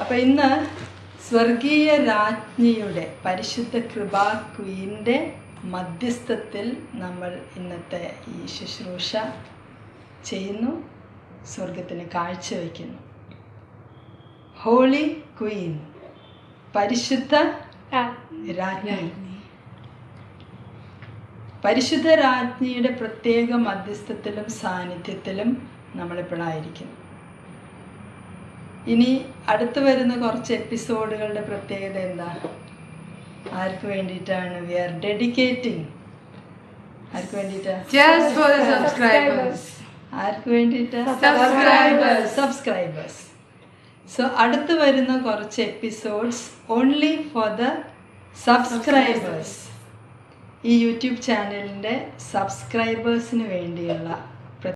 അപ്പൊ ഇന്ന് സ്വർഗീയ രാജ്ഞിയുടെ പരിശുദ്ധ കൃപാ ക്വീൻ്റെ മധ്യസ്ഥത്തിൽ നമ്മൾ ഇന്നത്തെ ഈ ശുശ്രൂഷ ചെയ്യുന്നു, സ്വർഗത്തിന് കാഴ്ചവെക്കുന്നു. ഹോളി ക്വീൻ, പരിശുദ്ധ രാജ്ഞി. പരിശുദ്ധ രാജ്ഞിയുടെ പ്രത്യേക മധ്യസ്ഥത്തിലും സാന്നിധ്യത്തിലും നമ്മളിപ്പോഴായിരിക്കും. ഇനി അടുത്ത് വരുന്ന കുറച്ച് എപ്പിസോഡുകളുടെ പ്രത്യേകത എന്താ? ആർക്ക് വേണ്ടിയിട്ടാണ്? V R dedicating. ആർക്ക് വേണ്ടിയിട്ടാ? ആർക്ക് വേണ്ടിയിട്ടാ? സബ്സ്ക്രൈബേഴ്സ്. സോ അടുത്ത് വരുന്ന കുറച്ച് episodes only for the subscribers. ഈ യൂട്യൂബ് ചാനലിൻ്റെ സബ്സ്ക്രൈബേഴ്സിന് വേണ്ടിയുള്ള